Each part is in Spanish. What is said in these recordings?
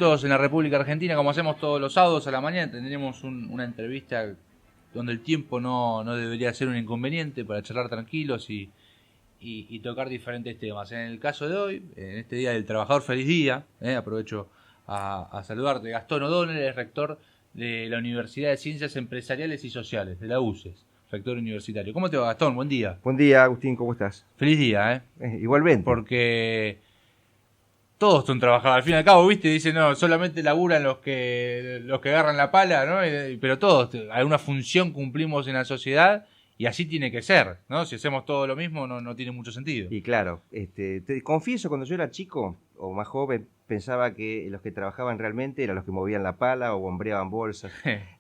minutos en la República Argentina, como hacemos todos los sábados a la mañana, tendremos una entrevista donde el tiempo no debería ser un inconveniente para charlar tranquilos y tocar diferentes temas. En el caso de hoy, en este Día del Trabajador, feliz día, aprovecho a saludarte. Gastón O'Donnell es rector de la Universidad de Ciencias Empresariales y Sociales, de la UCES, rector universitario. ¿Cómo te va, Gastón? Buen día. Buen día, Agustín, ¿cómo estás? Feliz día, Igualmente. Porque todos son trabajadores. Al fin y al cabo, ¿viste? Dicen, no, solamente laburan los que agarran la pala, ¿no? Pero todos, alguna función cumplimos en la sociedad y así tiene que ser, ¿no? Si hacemos todo lo mismo, no tiene mucho sentido. Y claro, te confieso, cuando yo era chico o más joven, pensaba que los que trabajaban realmente eran los que movían la pala o hombreaban bolsas.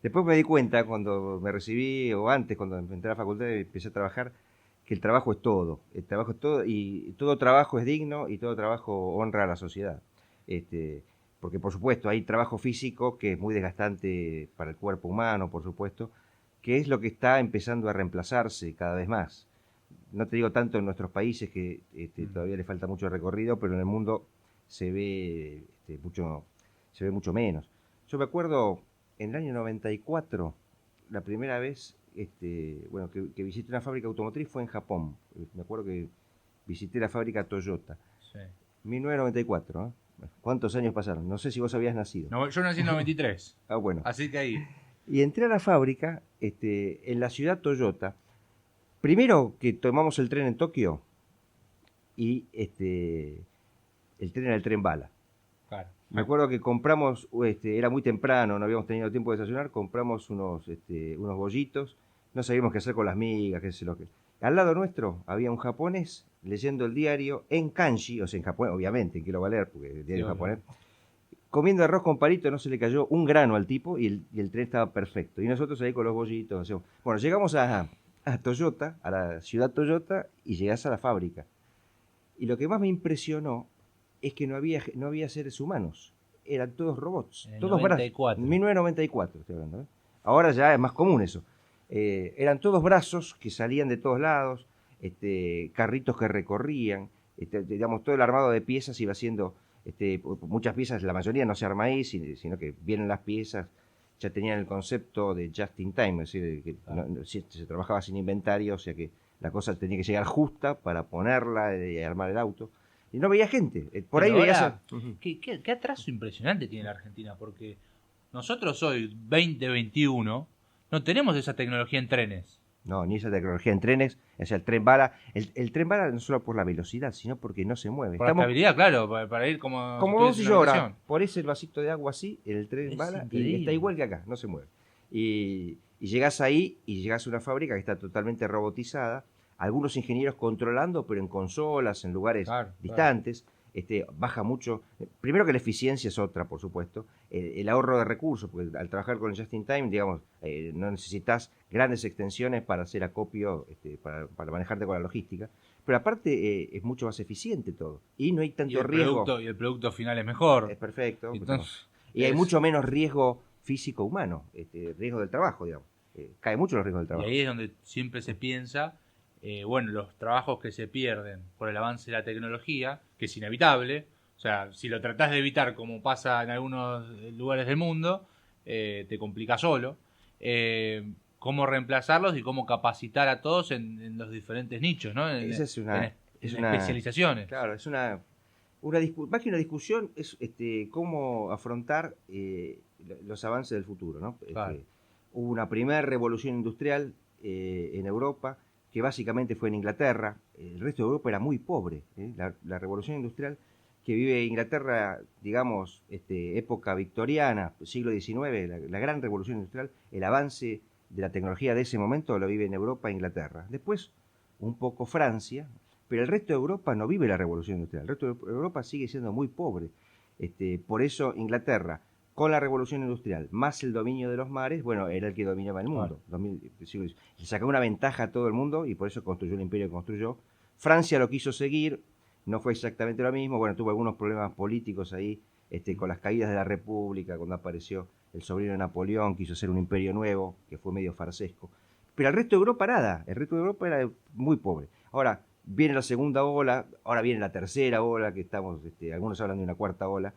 Después me di cuenta, cuando me recibí, o antes, cuando entré a la facultad y empecé a trabajar, que el trabajo es todo. El trabajo es todo y todo trabajo es digno y todo trabajo honra a la sociedad. Porque, por supuesto, hay trabajo físico que es muy desgastante para el cuerpo humano, por supuesto, que es lo que está empezando a reemplazarse cada vez más. No te digo tanto en nuestros países, que todavía le falta mucho recorrido, pero en el mundo se ve, mucho menos. Yo me acuerdo en el año 94, la primera vez que visité una fábrica automotriz fue en Japón. Me acuerdo que visité la fábrica Toyota. Sí. 1994, ¿eh? ¿Cuántos años pasaron? No sé si vos habías nacido. No, yo nací en 93. Ah, bueno. Así que ahí. Y entré a la fábrica, en la ciudad Toyota. Primero que tomamos el tren en Tokio y el tren era el tren bala. Claro. Me acuerdo que compramos, era muy temprano, no habíamos tenido tiempo de desayunar, compramos unos bollitos, no sabíamos qué hacer con las migas, qué sé lo que. Al lado nuestro había un japonés leyendo el diario en kanji, o sea, en japonés, obviamente, en que lo va a leer, porque el diario es japonés, comiendo arroz con palito, no se le cayó un grano al tipo y el tren estaba perfecto. Y nosotros ahí con los bollitos, hacemos. Bueno, llegamos a Toyota, a la ciudad Toyota, y llegás a la fábrica. Y lo que más me impresionó es que no había seres humanos, eran todos robots. En el todos 94. En 1994 estoy hablando, ¿eh? Ahora ya es más común eso. Eran todos brazos que salían de todos lados, carritos que recorrían, digamos, todo el armado de piezas iba haciendo, muchas piezas, la mayoría no se arma ahí, sino que vienen las piezas, ya tenían el concepto de just in time, es decir, que se trabajaba sin inventario, o sea que la cosa tenía que llegar justa para ponerla y armar el auto. Y no veía gente. Por Pero ahí veías. ahora, ¿qué atraso impresionante tiene la Argentina? Porque nosotros hoy, 2021, no tenemos esa tecnología en trenes. No, ni esa tecnología en trenes. O sea, el tren bala. El tren bala no solo por la velocidad, sino porque no se mueve. Por la estabilidad, claro, para ir como vos y yo ahora. Ponés el vasito de agua así, en el tren bala, increíble. Y está igual que acá, no se mueve. Y llegás ahí y llegás a una fábrica que está totalmente robotizada. Algunos ingenieros controlando, pero en consolas, en lugares distantes. Claro. Baja mucho. Primero que la eficiencia es otra, por supuesto. El ahorro de recursos, porque al trabajar con el just in time, digamos, no necesitas grandes extensiones para hacer acopio, para manejarte con la logística. Pero aparte es mucho más eficiente todo. Y no hay tanto riesgo. Y el producto final es mejor. Es perfecto. Entonces, y hay mucho menos riesgo físico humano, riesgo del trabajo, digamos. Cae mucho los riesgos del trabajo. Y ahí es donde siempre se piensa, los trabajos que se pierden por el avance de la tecnología, que es inevitable. O sea, si lo tratás de evitar, como pasa en algunos lugares del mundo, te complica solo. Cómo reemplazarlos y cómo capacitar a todos en los diferentes nichos, ¿no? Esa es una especializaciones. Claro, es más que una discusión, es cómo afrontar los avances del futuro, ¿no? Claro. Hubo una primera revolución industrial en Europa, que básicamente fue en Inglaterra. El resto de Europa era muy pobre. La revolución industrial que vive Inglaterra, digamos, época victoriana, siglo XIX, la gran revolución industrial, el avance de la tecnología de ese momento lo vive en Europa e Inglaterra. Después, un poco Francia, pero el resto de Europa no vive la revolución industrial. El resto de Europa sigue siendo muy pobre. Por eso Inglaterra, con la revolución industrial, más el dominio de los mares, bueno, era el que dominaba el mundo. Le sacó una ventaja a todo el mundo y por eso construyó el imperio que construyó. Francia lo quiso seguir, no fue exactamente lo mismo. Bueno, tuvo algunos problemas políticos ahí, con las caídas de la República, cuando apareció el sobrino de Napoleón, quiso hacer un imperio nuevo, que fue medio farsesco. Pero el resto de Europa nada, el resto de Europa era muy pobre. Ahora, viene la segunda ola, ahora viene la tercera ola, que estamos, algunos hablan de una cuarta ola,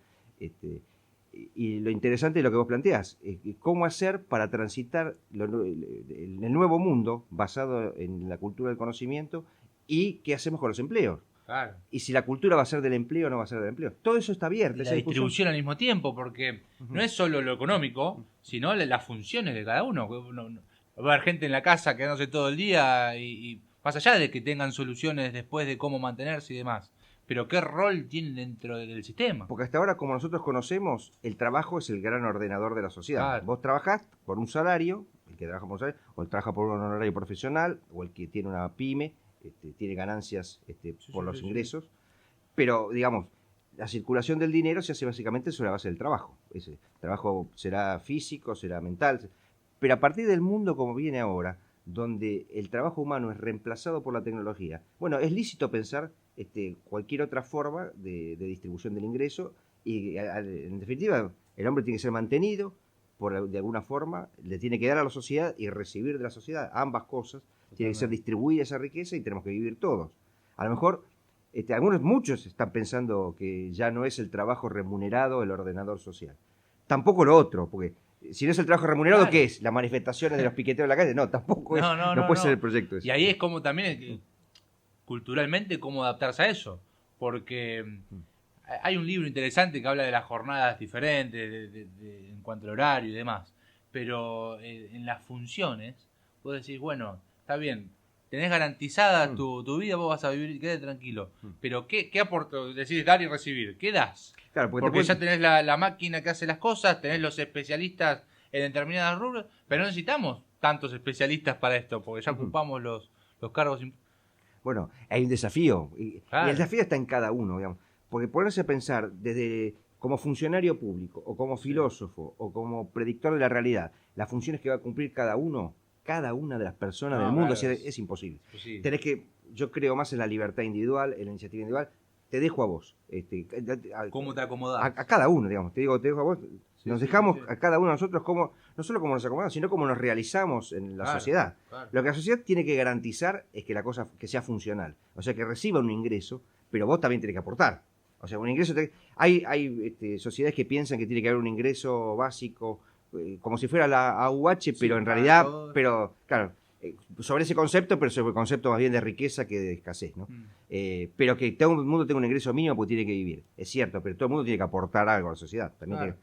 Y lo interesante es lo que vos planteás, cómo hacer para transitar el nuevo mundo basado en la cultura del conocimiento y qué hacemos con los empleos. Claro. Y si la cultura va a ser del empleo o no va a ser del empleo. Todo eso está abierto. Y la distribución al mismo tiempo, porque no es solo lo económico, sino las funciones de cada uno. Va a haber gente en la casa quedándose todo el día y más allá de que tengan soluciones después de cómo mantenerse y demás. Pero ¿qué rol tienen dentro del sistema? Porque hasta ahora, como nosotros conocemos, el trabajo es el gran ordenador de la sociedad. Claro. Vos trabajás por un salario, el que trabaja por un salario, o el trabaja por un honorario profesional, o el que tiene una pyme, tiene ganancias por los ingresos. Pero, digamos, la circulación del dinero se hace básicamente sobre la base del trabajo. Ese trabajo será físico, será mental. Pero a partir del mundo como viene ahora, donde el trabajo humano es reemplazado por la tecnología, bueno, es lícito pensar cualquier otra forma de distribución del ingreso y, en definitiva, el hombre tiene que ser mantenido de alguna forma, le tiene que dar a la sociedad y recibir de la sociedad, ambas cosas. Tiene que ser distribuida esa riqueza y tenemos que vivir todos. A lo mejor, muchos están pensando que ya no es el trabajo remunerado el ordenador social. Tampoco lo otro, porque si no es el trabajo remunerado, claro. ¿Qué es? ¿Las manifestaciones de los piqueteros de la calle? No, tampoco no puede ser el proyecto ese. Y ahí es como también, culturalmente, cómo adaptarse a eso. Porque hay un libro interesante que habla de las jornadas diferentes, en cuanto al horario y demás. Pero en las funciones, vos decís, bueno, está bien, tenés garantizada tu vida, vos vas a vivir, quédate tranquilo. Pero ¿qué aporta? Decís dar y recibir, ¿qué das? Claro, porque ya tenés la máquina que hace las cosas, tenés los especialistas en determinadas rubros, pero no necesitamos tantos especialistas para esto, porque ya ocupamos los cargos. Bueno, hay un desafío, Claro. Y el desafío está en cada uno, digamos, porque ponerse a pensar desde como funcionario público, o como filósofo, o como predictor de la realidad, las funciones que va a cumplir cada una de las personas del mundo, claro, es imposible. Sí. Yo creo más en la libertad individual, en la iniciativa individual. Te dejo a vos. ¿Cómo te acomodás? A cada uno, digamos. Te dejo a vos. Nos dejamos a cada uno de nosotros no solo cómo nos acomodamos, sino cómo nos realizamos en la sociedad. Claro. Lo que la sociedad tiene que garantizar es que la cosa que sea funcional. O sea, que reciba un ingreso, pero vos también tenés que aportar. O sea, un ingreso... Hay sociedades que piensan que tiene que haber un ingreso básico, como si fuera la AUH, pero en realidad... Todo. Pero, claro... sobre ese concepto, pero sobre el concepto más bien de riqueza que de escasez, ¿no? Pero que todo el mundo tenga un ingreso mínimo porque tiene que vivir. Es cierto, pero todo el mundo tiene que aportar algo a la sociedad. También claro.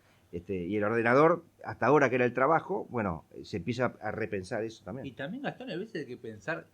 Y el ordenador, hasta ahora que era el trabajo, bueno, se empieza a repensar eso también. Y también, Gastón, a veces hay que pensar,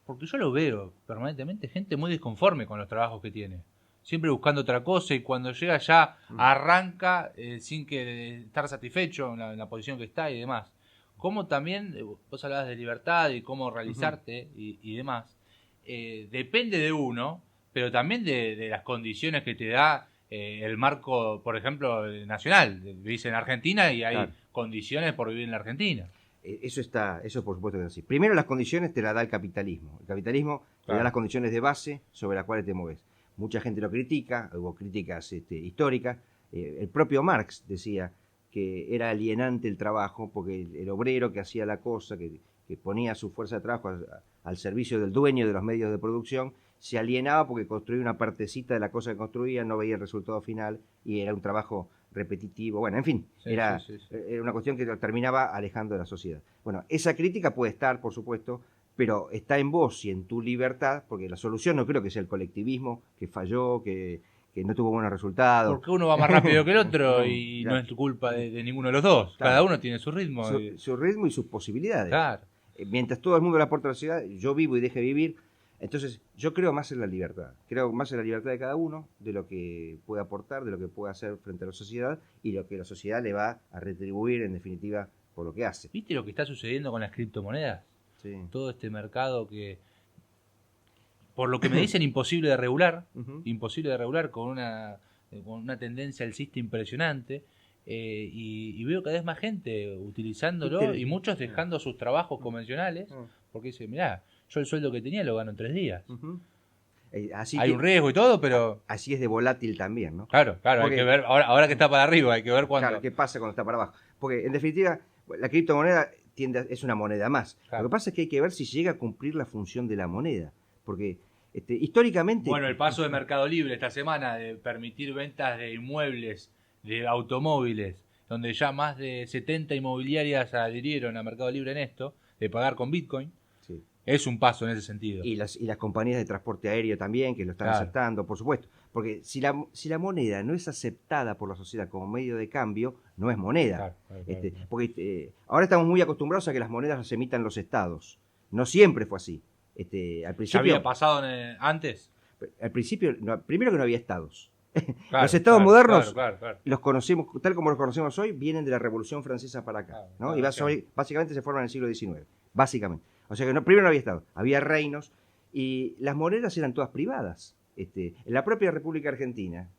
porque yo lo veo permanentemente, gente muy disconforme con los trabajos que tiene. Siempre buscando otra cosa y cuando llega ya arranca sin que estar satisfecho en la posición que está y demás. Cómo también, vos hablabas de libertad y cómo realizarte y demás, depende de uno, pero también de las condiciones que te da el marco, por ejemplo, nacional. Vivís en Argentina y hay claro. condiciones por vivir en la Argentina. Eso por supuesto que es así. Primero las condiciones te las da el capitalismo. El capitalismo claro. te da las condiciones de base sobre las cuales te mueves. Mucha gente lo critica, hubo críticas históricas. El propio Marx decía que era alienante el trabajo, porque el obrero que hacía la cosa, que ponía su fuerza de trabajo al servicio del dueño de los medios de producción, se alienaba porque construía una partecita de la cosa que construía, no veía el resultado final y era un trabajo repetitivo. Bueno, en fin, era una cuestión que lo terminaba alejando de la sociedad. Bueno, esa crítica puede estar, por supuesto, pero está en vos y en tu libertad, porque la solución no creo que sea el colectivismo, que falló, que no tuvo buenos resultados. Porque uno va más rápido que el otro y claro. no es tu culpa de ninguno de los dos. Claro. Cada uno tiene su ritmo. Su ritmo y sus posibilidades. Claro. Mientras todo el mundo le aporta a la sociedad, yo vivo y deje vivir. Entonces, yo creo más en la libertad. Creo más en la libertad de cada uno, de lo que puede aportar, de lo que puede hacer frente a la sociedad y lo que la sociedad le va a retribuir, en definitiva, por lo que hace. ¿Viste lo que está sucediendo con las criptomonedas? Sí. Todo este mercado que... Por lo que me dicen, imposible de regular, con una tendencia alcista impresionante, y veo cada vez más gente utilizándolo y muchos dejando sus trabajos convencionales, porque dicen, mirá, yo el sueldo que tenía lo gano en 3 días. Hay un riesgo y todo, pero... Así es de volátil también, ¿no? Claro, porque, hay que ver, ahora que está para arriba, hay que ver cuándo... Claro, qué pasa cuando está para abajo. Porque, en definitiva, la criptomoneda es una moneda más. Claro. Lo que pasa es que hay que ver si llega a cumplir la función de la moneda, porque Históricamente... Bueno, el paso de Mercado Libre esta semana de permitir ventas de inmuebles, de automóviles, donde ya más de 70 inmobiliarias adhirieron a Mercado Libre en esto, de pagar con Bitcoin, Sí. es un paso en ese sentido. Y las compañías de transporte aéreo también, que lo están aceptando, por supuesto. Porque si la moneda no es aceptada por la sociedad como medio de cambio, no es moneda. Claro. Porque ahora estamos muy acostumbrados a que las monedas las emitan los estados. No siempre fue así. Al principio, ¿Ya había pasado antes? Al principio, primero que no había estados. Claro, los estados modernos, claro. los conocemos, tal como los conocemos hoy, vienen de la Revolución Francesa para acá. ¿no? Y básicamente se forman en el siglo XIX. Básicamente. O sea que primero no había estados, había reinos y las monedas eran todas privadas. En la propia República Argentina,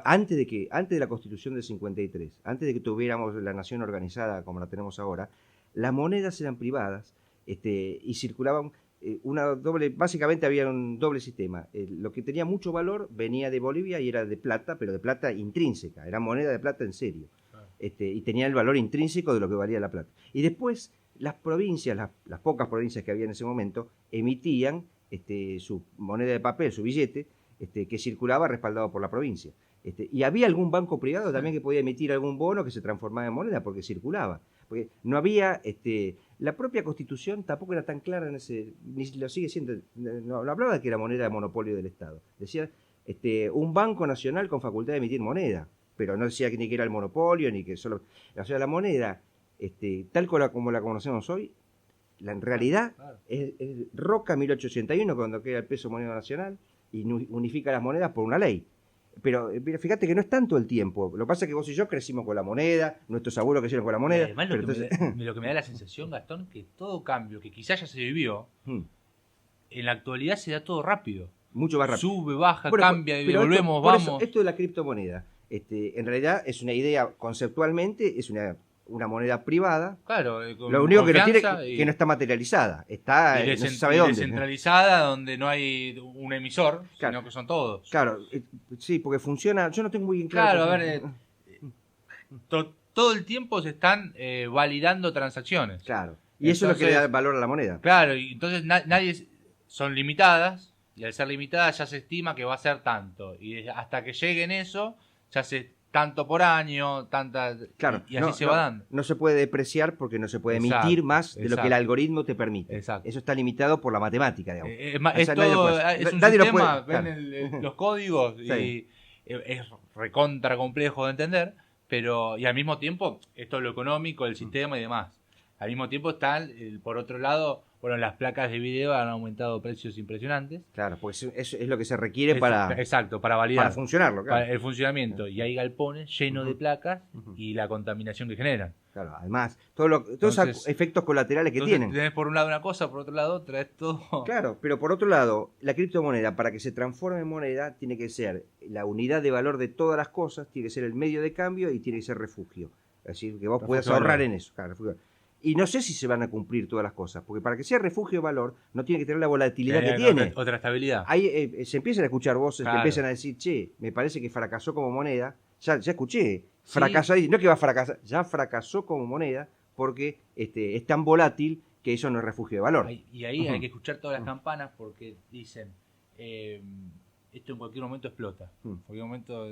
antes de la Constitución del 53, antes de que tuviéramos la nación organizada como la tenemos ahora, las monedas eran privadas y circulaban básicamente había un doble sistema. Lo que tenía mucho valor venía de Bolivia y era de plata, pero de plata intrínseca, era moneda de plata en serio. Y tenía el valor intrínseco de lo que valía la plata. Y después las provincias, las pocas provincias que había en ese momento, emitían su moneda de papel, su billete, que circulaba respaldado por la provincia. Y había algún banco privado también que podía emitir algún bono que se transformaba en moneda porque circulaba. Porque no había, la propia Constitución tampoco era tan clara en ese, ni lo sigue siendo, no hablaba de que era moneda de monopolio del Estado. Decía un banco nacional con facultad de emitir moneda, pero no decía ni que era el monopolio, ni que solo... O sea, la moneda, tal como la conocemos hoy, en realidad es Roca 1881, cuando crea el peso moneda nacional, y unifica las monedas por una ley. Pero fíjate que no es tanto el tiempo. Lo que pasa es que vos y yo crecimos con la moneda, nuestros abuelos crecieron con la moneda. Además, lo que me da la sensación, Gastón, que todo cambio que quizás ya se vivió, en la actualidad se da todo rápido. Mucho más rápido. Sube, baja, cambia, y volvemos, vamos. Esto de la criptomoneda, en realidad es una idea, conceptualmente, es una moneda privada. Claro, lo único que no tiene que no está materializada, está no se sabe dónde. Descentralizada, donde no hay un emisor, sino que son todos. Claro, sí, porque funciona, yo no tengo muy bien claro. Claro, a ver, todo el tiempo se están validando transacciones. Claro, y entonces, eso es lo que le da valor a la moneda. Claro, y entonces son limitadas, y al ser limitadas ya se estima que va a ser tanto, y hasta que lleguen eso, ya se tanto por año, claro, y así se va dando. No se puede depreciar porque no se puede emitir más de lo que el algoritmo te permite. Exacto. Eso está limitado por la matemática, digamos. Es un sistema, ven los códigos y es recontra complejo de entender, pero y al mismo tiempo, esto es lo económico, el sistema y demás. Al mismo tiempo están, por otro lado, bueno, las placas de video han aumentado precios impresionantes. Claro, pues eso es lo que se requiere para validar. Para funcionarlo, claro. Para el funcionamiento. Y hay galpones llenos de placas y la contaminación que generan. Claro, además, todos esos efectos colaterales que tienen. Tenés por un lado una cosa, por otro lado otra, es todo. Claro, pero por otro lado, la criptomoneda, para que se transforme en moneda, tiene que ser la unidad de valor de todas las cosas, tiene que ser el medio de cambio y tiene que ser refugio. Es decir, que vos puedas ahorrar en eso. Claro, refugio. Y no sé si se van a cumplir todas las cosas, porque para que sea refugio de valor, no tiene que tener la volatilidad que tiene. Otra estabilidad. Ahí se empiezan a escuchar voces que empiezan a decir, che, me parece que fracasó como moneda. Ya escuché, fracasó ahí, no que va a fracasar, ya fracasó como moneda porque es tan volátil que eso no es refugio de valor. Y ahí hay que escuchar todas las campanas porque dicen, esto en cualquier momento explota. En cualquier momento,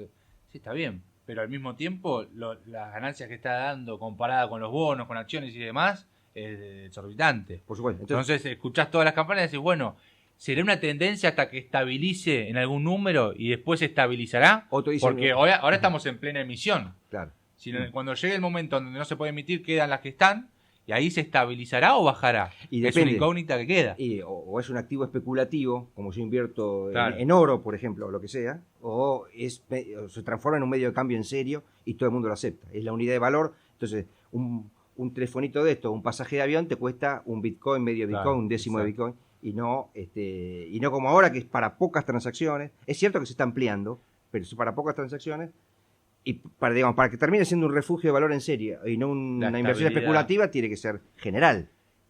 sí, está bien. Pero al mismo tiempo, las ganancias que está dando comparada con los bonos, con acciones y demás, es exorbitante. Por supuesto. Entonces escuchás todas las campanas y decís, bueno, ¿será una tendencia hasta que estabilice en algún número y después se estabilizará? Porque ahora estamos en plena emisión. Claro. Cuando llegue el momento donde no se puede emitir, quedan las que están, y ahí se estabilizará o bajará. Y es una incógnita que queda. O es un activo especulativo, como yo invierto en oro, por ejemplo, o lo que sea, o se transforma en un medio de cambio en serio y todo el mundo lo acepta. Es la unidad de valor. Entonces, un telefonito de esto, un pasaje de avión te cuesta un Bitcoin, medio Bitcoin, un décimo de Bitcoin, y no como ahora que es para pocas transacciones. Es cierto que se está ampliando, pero es para pocas transacciones. Y para que termine siendo un refugio de valor en serio y no una inversión especulativa, tiene que ser general.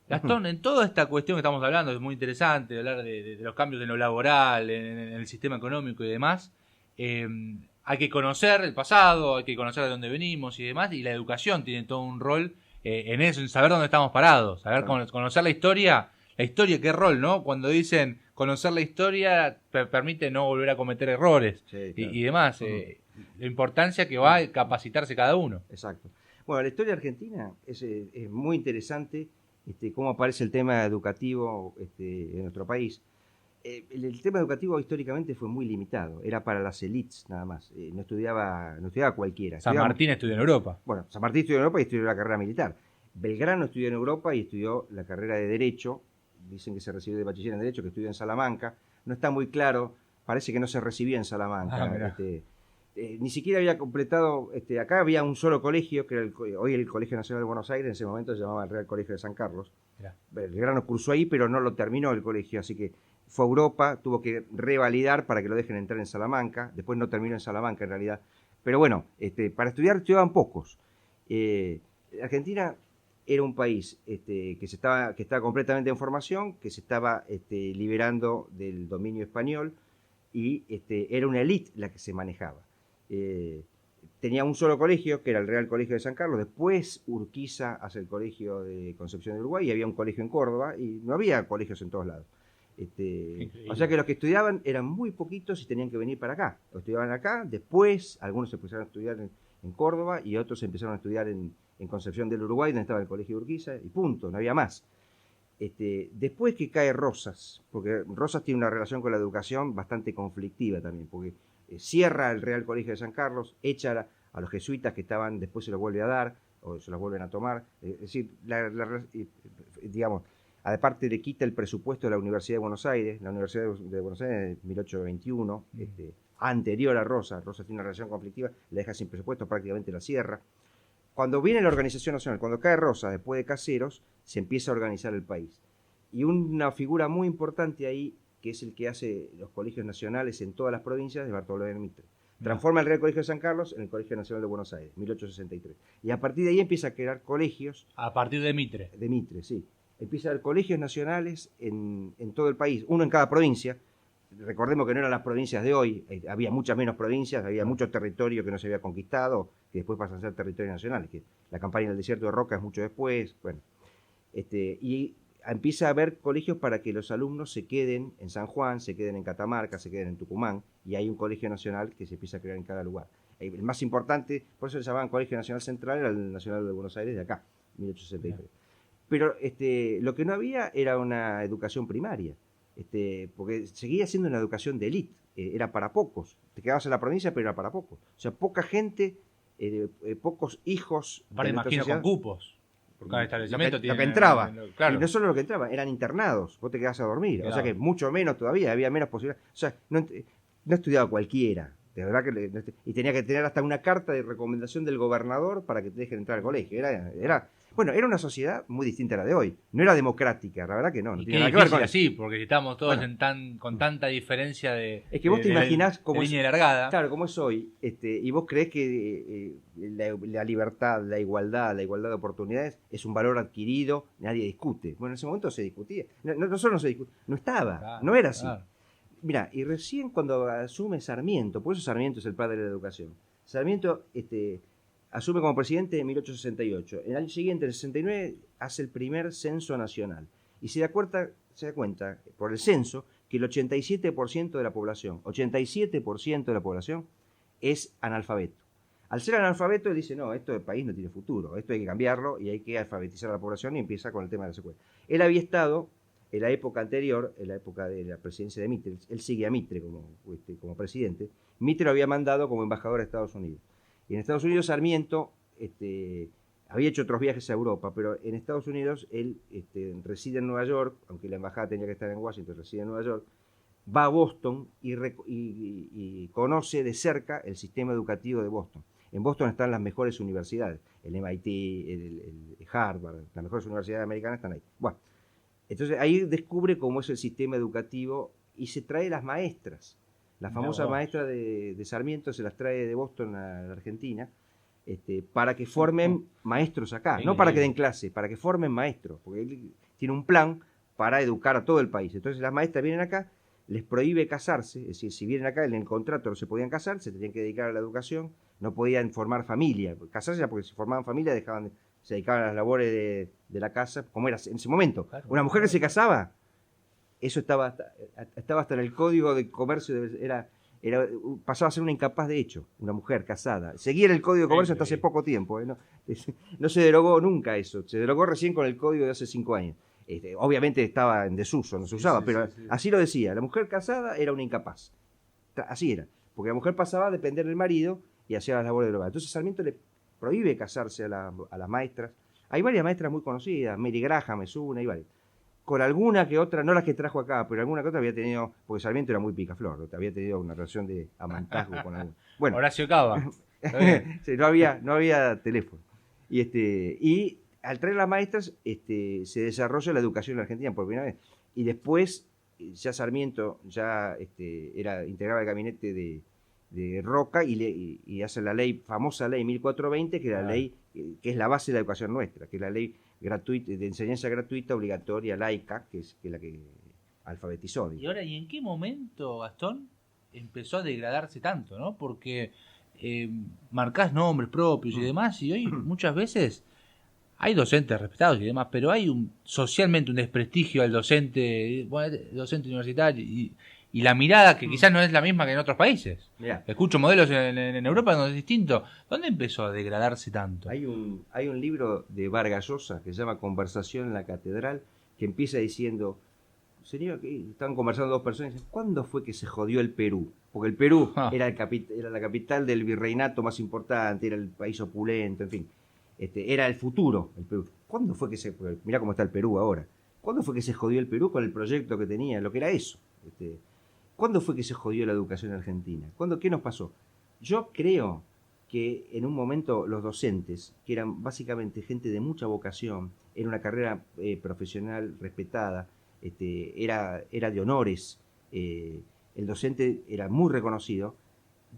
Gastón, en toda esta cuestión que estamos hablando, es muy interesante hablar de los cambios en lo laboral, en el sistema económico y demás. Hay que conocer el pasado, hay que conocer de dónde venimos y demás, y la educación tiene todo un rol en eso, en saber dónde estamos parados, saber conocer la historia, qué rol, ¿no? Cuando dicen conocer la historia permite no volver a cometer errores Sí, claro. y demás. La importancia que va a capacitarse cada uno. Exacto. Bueno, la historia argentina es muy interesante, cómo aparece el tema educativo en nuestro país. El tema educativo históricamente fue muy limitado, era para las élites nada más, no estudiaba cualquiera. San Martín estudió en Europa. Bueno, San Martín estudió en Europa y estudió la carrera militar. Belgrano estudió en Europa y estudió la carrera de Derecho, dicen que se recibió de bachiller en Derecho, que estudió en Salamanca, no está muy claro, parece que no se recibió en Salamanca. Ni siquiera había completado, acá había un solo colegio, que era hoy el Colegio Nacional de Buenos Aires, en ese momento se llamaba el Real Colegio de San Carlos. Belgrano cursó ahí, pero no lo terminó el colegio, así que fue a Europa, tuvo que revalidar para que lo dejen entrar en Salamanca, después no terminó en Salamanca en realidad. Pero bueno, para estudiar estudiaban pocos. Argentina era un país que estaba completamente en formación, que se estaba liberando del dominio español y era una élite la que se manejaba. Tenía un solo colegio, que era el Real Colegio de San Carlos, después Urquiza hace el Colegio de Concepción de Uruguay, y había un colegio en Córdoba, y no había colegios en todos lados. O sea que los que estudiaban eran muy poquitos y tenían que venir para acá. O estudiaban acá, después algunos empezaron a estudiar en Córdoba y otros empezaron a estudiar en Concepción del Uruguay, donde estaba el Colegio de Urquiza, y punto, no había más. Después que cae Rosas, porque Rosas tiene una relación con la educación bastante conflictiva también, porque cierra el Real Colegio de San Carlos, echa a los jesuitas que estaban, después se los vuelve a dar, o se los vuelven a tomar. Es decir, digamos, aparte le quita el presupuesto de la Universidad de Buenos Aires, la Universidad de Buenos Aires de 1821, anterior a Rosas tiene una relación conflictiva, le deja sin presupuesto, prácticamente la cierra. Cuando viene la organización nacional, cuando cae Rosas, después de Caseros, se empieza a organizar el país. Y una figura muy importante ahí, que es el que hace los colegios nacionales en todas las provincias, de Bartolomé Mitre. Transforma el Real Colegio de San Carlos en el Colegio Nacional de Buenos Aires, 1863. Y a partir de ahí empieza a crear colegios. A partir de Mitre. De Mitre, sí. Empieza a haber colegios nacionales en todo el país, uno en cada provincia. Recordemos que no eran las provincias de hoy, había muchas menos provincias, había mucho territorio que no se había conquistado, que después pasan a ser territorios nacionales, que la campaña del desierto de Roca es mucho después, bueno. Y empieza a haber colegios para que los alumnos se queden en San Juan, se queden en Catamarca, se queden en Tucumán, y hay un colegio nacional que se empieza a crear en cada lugar. El más importante, por eso le llamaban Colegio Nacional Central, era el Nacional de Buenos Aires de acá, 1863. Pero lo que no había era una educación primaria, porque seguía siendo una educación de élite, era para pocos. Te quedabas en la provincia, pero era para pocos. O sea, poca gente, pocos hijos. Aparte, imagino con cupos. Por cada establecimiento lo que entraba. Claro. Y no solo lo que entraba, eran internados. Vos te quedabas a dormir. Claro. O sea que mucho menos todavía, había menos posibilidades. O sea, no estudiaba cualquiera. De verdad que y tenía que tener hasta una carta de recomendación del gobernador para que te dejen entrar al colegio. Era una sociedad muy distinta a la de hoy. No era democrática, la verdad que no. No tiene nada que ver con así, porque si estamos todos con tanta diferencia de. Es que vos te imaginás como línea largada. Claro, como es hoy, y vos creés que la libertad, la igualdad de oportunidades es un valor adquirido, nadie discute. Bueno, en ese momento se discutía. No solo no se discutía, no estaba, claro, no era así. Claro. Mirá, y recién cuando asume Sarmiento, por eso Sarmiento es el padre de la educación. Sarmiento asume como presidente en 1868. En el año siguiente, en el 69, hace el primer censo nacional. Y se da cuenta por el censo, que el 87% de la población, 87% de la población es analfabeto. Al ser analfabeto, él dice, no, esto del país no tiene futuro, esto hay que cambiarlo y hay que alfabetizar a la población, y empieza con el tema de la escuela. Él había estado en la época anterior, en la época de la presidencia de Mitre, él sigue a Mitre como presidente. Mitre lo había mandado como embajador a Estados Unidos. Y en Estados Unidos Sarmiento había hecho otros viajes a Europa, pero en Estados Unidos él reside en Nueva York, aunque la embajada tenía que estar en Washington, reside en Nueva York, va a Boston y conoce de cerca el sistema educativo de Boston. En Boston están las mejores universidades, el MIT, el Harvard, las mejores universidades americanas están ahí. Bueno, entonces ahí descubre cómo es el sistema educativo y se trae las maestras. La famosa maestra de Sarmiento se las trae de Boston a la Argentina para que formen maestros acá, no para que den clase, para que formen maestros, porque él tiene un plan para educar a todo el país. Entonces las maestras vienen acá, les prohíbe casarse, es decir, si vienen acá en el contrato no se podían casar, se tenían que dedicar a la educación, no podían formar familia, casarse era porque si formaban familia se dedicaban a las labores de la casa, como era en ese momento. Claro, una mujer que se casaba eso estaba hasta en el Código de Comercio, pasaba a ser una incapaz de hecho, una mujer casada. Seguía en el Código de Comercio hasta hace poco tiempo, ¿eh? No se derogó nunca eso, se derogó recién con el Código de hace 5 años. Obviamente estaba en desuso, no se usaba, pero así lo decía, la mujer casada era una incapaz. Así era, porque la mujer pasaba a depender del marido y hacía las labores del hogar. Entonces Sarmiento le prohíbe casarse a las maestras. Hay varias maestras muy conocidas, Mary Graham es una, hay varias. Con alguna que otra, no las que trajo acá, pero alguna que otra había tenido, porque Sarmiento era muy picaflor, ¿no? Había tenido una relación de amantazgo con alguna. Bueno, Horacio Cava. sí, no había teléfono. Y al traer las maestras, se desarrolla la educación en Argentina por primera vez. Y después, ya Sarmiento era integraba el gabinete de Roca y hace la famosa ley 1420, que es la ley que es la base de la educación nuestra, que es la ley gratuita, de enseñanza gratuita, obligatoria, laica, que es la que alfabetizó. Y ahora, ¿y en qué momento, Gastón, empezó a degradarse tanto, ¿no? Porque marcás nombres propios y demás, y hoy muchas veces hay docentes respetados y demás, pero hay socialmente un desprestigio al docente, docente universitario, y la mirada que quizás no es la misma que en otros países. Mirá, escucho modelos en Europa donde es distinto. ¿Dónde empezó a degradarse tanto? hay un libro de Vargas Llosa que se llama Conversación en la Catedral, que empieza diciendo, señor, estaban conversando dos personas y dicen, ¿cuándo fue que se jodió el Perú? Porque el Perú era la capital del virreinato más importante, era el país opulento, en fin. Era el futuro, el Perú. ¿Cuándo fue que mirá cómo está el Perú ahora. ¿Cuándo fue que se jodió el Perú con el proyecto que tenía, lo que era eso? ¿Cuándo fue que se jodió la educación argentina? ¿Qué nos pasó? Yo creo que en un momento los docentes, que eran básicamente gente de mucha vocación, era una carrera profesional respetada, era de honores, el docente era muy reconocido,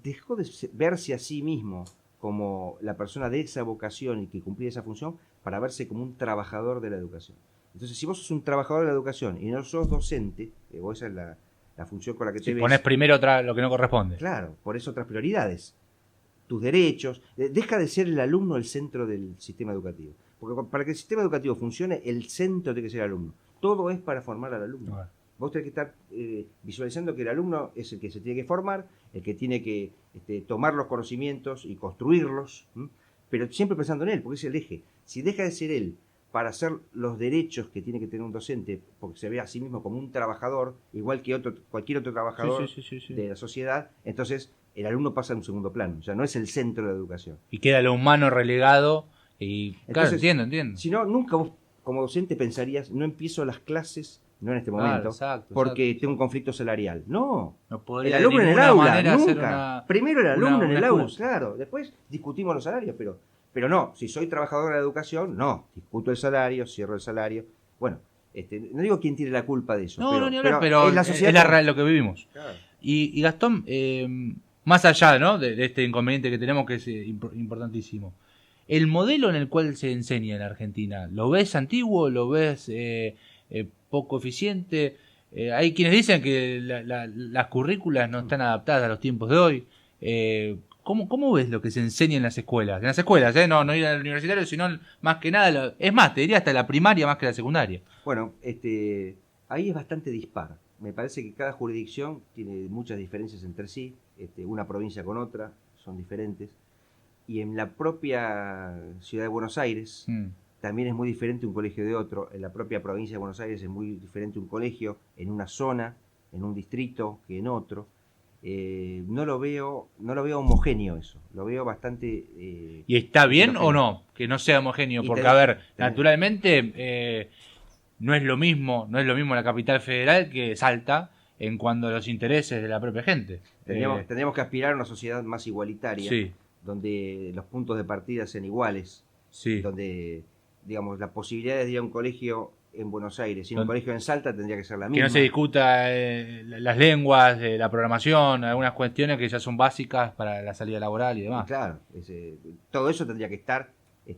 dejó de verse a sí mismo como la persona de esa vocación y que cumplía esa función para verse como un trabajador de la educación. Entonces, si vos sos un trabajador de la educación y no sos docente, vos esa es la función con la que te ves. Ponés primero lo que no corresponde. Claro, por eso otras prioridades. Tus derechos. Deja de ser el alumno el centro del sistema educativo. Porque para que el sistema educativo funcione, el centro tiene que ser el alumno. Todo es para formar al alumno. Bueno. Vos tenés que estar visualizando que el alumno es el que se tiene que formar, el que tiene que tomar los conocimientos y construirlos, pero siempre pensando en él, porque es el eje. Si deja de ser él para hacer los derechos que tiene que tener un docente, porque se ve a sí mismo como un trabajador, igual que cualquier otro trabajador de la sociedad, entonces el alumno pasa en un segundo plano, o sea, no es el centro de la educación. Y queda lo humano relegado, y entonces, claro, entiendo. Si no, nunca vos como docente pensarías, no empiezo las clases, no en este momento, porque tengo un conflicto salarial. No el alumno en el aula, nunca. Primero el alumno en el aula, claro, después discutimos los salarios, pero no, si soy trabajador de la educación, no, discuto el salario, cierro el salario. Bueno, no digo quién tiene la culpa de eso, pero es la sociedad, es lo que vivimos. Claro. Y Gastón, más allá, ¿no?, de este inconveniente que tenemos, que es importantísimo, el modelo en el cual se enseña en Argentina, ¿lo ves antiguo? ¿Lo ves poco eficiente? Hay quienes dicen que las currículas no están adaptadas a los tiempos de hoy. ¿Cómo ves lo que se enseña en las escuelas? En las escuelas, no ir al universitario, sino más que nada, es más, te diría hasta la primaria más que la secundaria. Bueno, ahí es bastante dispar. Me parece que cada jurisdicción tiene muchas diferencias entre sí, una provincia con otra, son diferentes. Y en la propia ciudad de Buenos Aires también es muy diferente un colegio de otro. En la propia provincia de Buenos Aires es muy diferente un colegio en una zona, en un distrito, que en otro. No lo veo homogéneo eso, lo veo bastante... ¿Y está bien o no que no sea homogéneo? Porque, naturalmente no es lo mismo la capital federal que Salta en cuanto a los intereses de la propia gente. Tendríamos que aspirar a una sociedad más igualitaria, sí, donde los puntos de partida sean iguales, sí, donde, digamos, las posibilidades de ir a un colegio en Buenos Aires y un colegio en Salta tendría que ser la misma. Que no se discuta las lenguas, la programación, algunas cuestiones que ya son básicas para la salida laboral y demás. Y claro, todo eso tendría que estar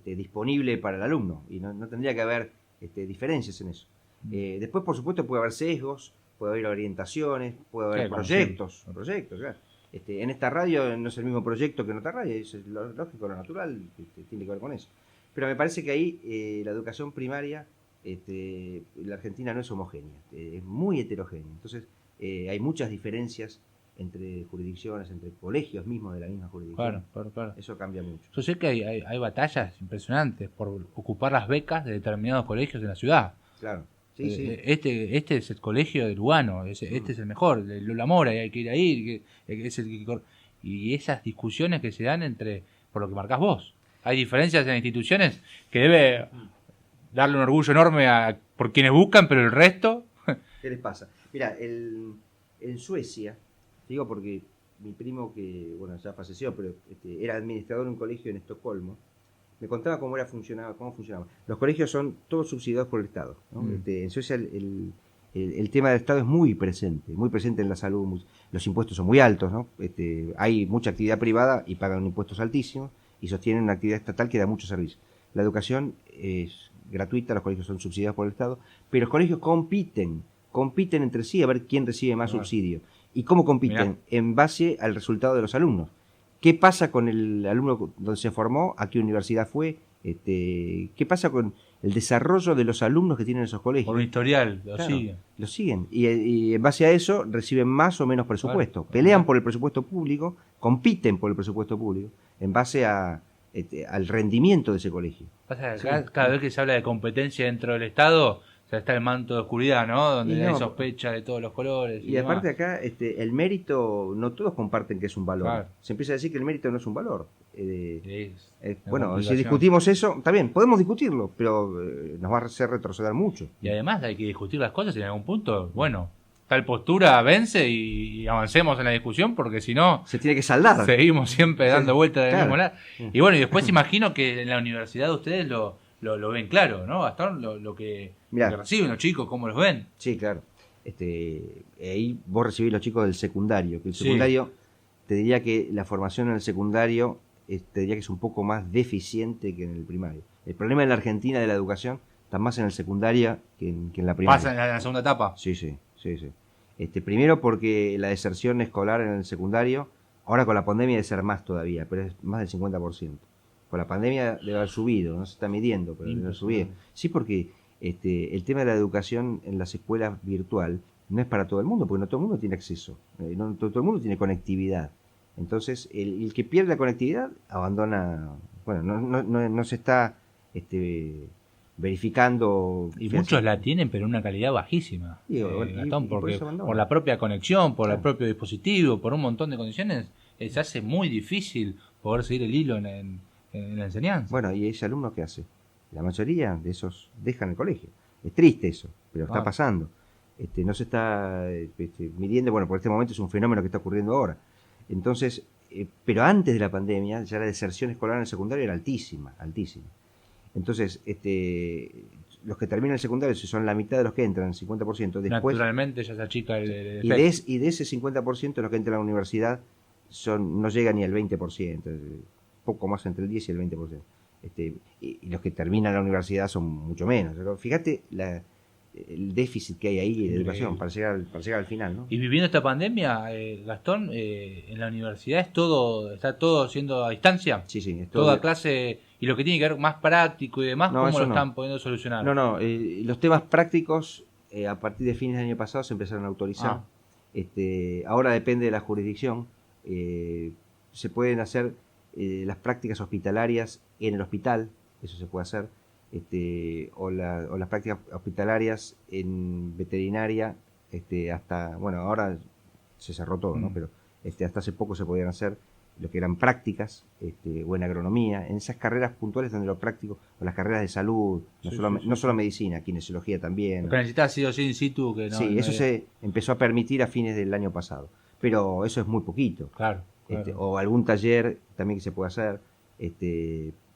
disponible para el alumno y no tendría que haber diferencias en eso. Después, por supuesto, puede haber sesgos, puede haber orientaciones, puede haber proyectos, claro. En esta radio no es el mismo proyecto que en otra radio, es lógico, lo natural, tiene que ver con eso. Pero me parece que ahí la educación primaria la Argentina no es homogénea, es muy heterogénea. Entonces, hay muchas diferencias entre jurisdicciones, entre colegios mismos de la misma jurisdicción. Claro. Eso cambia mucho. Yo sé que hay batallas impresionantes por ocupar las becas de determinados colegios en la ciudad. Claro, sí. Este es el colegio de Lugano, este es el mejor, de Lola Mora, y hay que ir ahí, es el que... Y esas discusiones que se dan por lo que marcás vos. Hay diferencias en instituciones que debe darle un orgullo enorme por quienes buscan, pero el resto... ¿Qué les pasa? Mira, en Suecia, digo porque mi primo, que bueno ya falleció, pero era administrador de un colegio en Estocolmo, me contaba cómo funcionaba. Los colegios son todos subsidiados por el Estado, ¿no? En Suecia el tema del Estado es muy presente en la salud. Los impuestos son muy altos, ¿no? Hay mucha actividad privada y pagan impuestos altísimos y sostienen una actividad estatal que da mucho servicio. La educación es gratuita, los colegios son subsidiados por el Estado, pero los colegios compiten entre sí a ver quién recibe más subsidio. ¿Y cómo compiten? Mirá. En base al resultado de los alumnos. ¿Qué pasa con el alumno donde se formó? ¿A qué universidad fue? ¿Qué pasa con el desarrollo de los alumnos que tienen esos colegios? Por un historial, lo siguen. Y en base a eso reciben más o menos presupuesto. Claro. Pelean por el presupuesto público, compiten por el presupuesto público, en base al rendimiento de ese colegio. Pasa que cada vez que se habla de competencia dentro del Estado, o sea, está el manto de oscuridad, ¿no? Donde hay sospecha de todos los colores. Y aparte acá, el mérito, no todos comparten que es un valor. Claro. Se empieza a decir que el mérito no es un valor. Bueno, si discutimos eso, está bien, podemos discutirlo, pero nos va a hacer retroceder mucho. Y además hay que discutir las cosas y en algún punto, bueno, tal postura vence y avancemos en la discusión, porque si no... Se tiene que saldar. Seguimos siempre dando vueltas del mismo lado. Y bueno, y después imagino que en la universidad ustedes lo ven claro, ¿no, Gastón? Lo que reciben los chicos, ¿cómo los ven? Sí, claro. Ahí vos recibís los chicos del secundario. Que el secundario, te diría que la formación en el secundario, te diría que es un poco más deficiente que en el primario. El problema en la Argentina de la educación está más en el secundario que en la primaria. ¿Pasa en la segunda etapa? Sí. Primero porque la deserción escolar en el secundario, ahora con la pandemia debe ser más todavía, pero es más del 50%. Con la pandemia debe haber subido, no se está midiendo, pero debe haber subido. Sí, porque el tema de la educación en las escuelas virtual no es para todo el mundo, porque no todo el mundo tiene acceso, no todo el mundo tiene conectividad. Entonces, el que pierde la conectividad abandona, bueno, no se está verificando. Y muchos la tienen, pero en una calidad bajísima, Gastón, porque por la propia conexión, por el propio dispositivo, por un montón de condiciones, se hace muy difícil poder seguir el hilo en la enseñanza. Bueno, ¿y ese alumno qué hace? La mayoría de esos dejan el colegio. Es triste eso, pero está pasando. No se está midiendo, bueno, por este momento es un fenómeno que está ocurriendo ahora. Entonces, pero antes de la pandemia, ya la deserción escolar en el secundario era altísima. Entonces, los que terminan el secundario, si son la mitad de los que entran, el 50%, después... Naturalmente ya se achica el y de ese 50%, los que entran a la universidad no llegan ni al 20%, poco más entre el 10 y el 20%. Y los que terminan la universidad son mucho menos. Pero fíjate el déficit que hay ahí de educación para llegar al final, ¿no? Y viviendo esta pandemia, Gastón, en la universidad está todo siendo a distancia. Sí, es todo. Toda clase, y lo que tiene que ver más práctico y demás, ¿cómo lo están pudiendo solucionar? Los temas prácticos a partir de fines del año pasado se empezaron a autorizar. Ahora depende de la jurisdicción. Se pueden hacer las prácticas hospitalarias en el hospital, eso se puede hacer. O las prácticas hospitalarias en veterinaria, hasta, bueno, ahora se cerró todo, ¿no? Pero hasta hace poco se podían hacer lo que eran prácticas, o en agronomía, en esas carreras puntuales donde lo práctico, o las carreras de salud, no solo medicina, kinesiología también. Lo que necesitas sí o sí in situ. Eso se empezó a permitir a fines del año pasado, pero eso es muy poquito. Claro. O algún taller también que se puede hacer,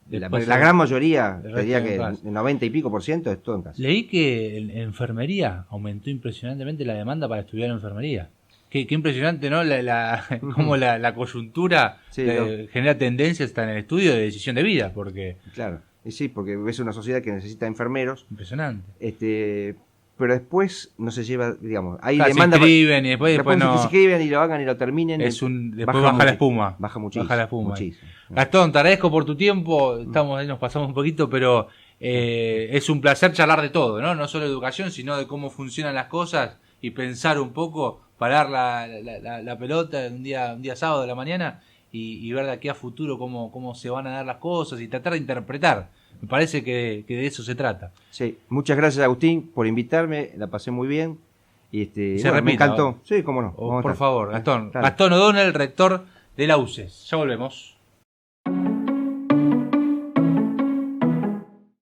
la gran mayoría, te diría que el 90 y pico % es todo en casa. Leí que en enfermería aumentó impresionantemente la demanda para estudiar enfermería. Qué impresionante, ¿no? Cómo la coyuntura genera tendencias hasta en el estudio de decisión de vida, porque... Claro, sí, porque ves una sociedad que necesita enfermeros. Impresionante. Pero después no se lleva, digamos, hay demanda. Se inscriben y después no. Se inscriben y lo hagan y lo terminen. Después baja la espuma. Baja muchísimo. Gastón, te agradezco por tu tiempo. Nos pasamos un poquito, pero Es un placer charlar de todo, ¿no? No solo de educación, sino de cómo funcionan las cosas y pensar un poco, parar la pelota un día sábado de la mañana y ver de aquí a futuro cómo se van a dar las cosas y tratar de interpretar. Me parece que de eso se trata. Sí, muchas gracias Agustín por invitarme, la pasé muy bien. Y repita, me encantó. ¿no? Sí, cómo no. Por favor, Gastón. Dale. Gastón O'Donnell, rector de la UCES. Ya volvemos.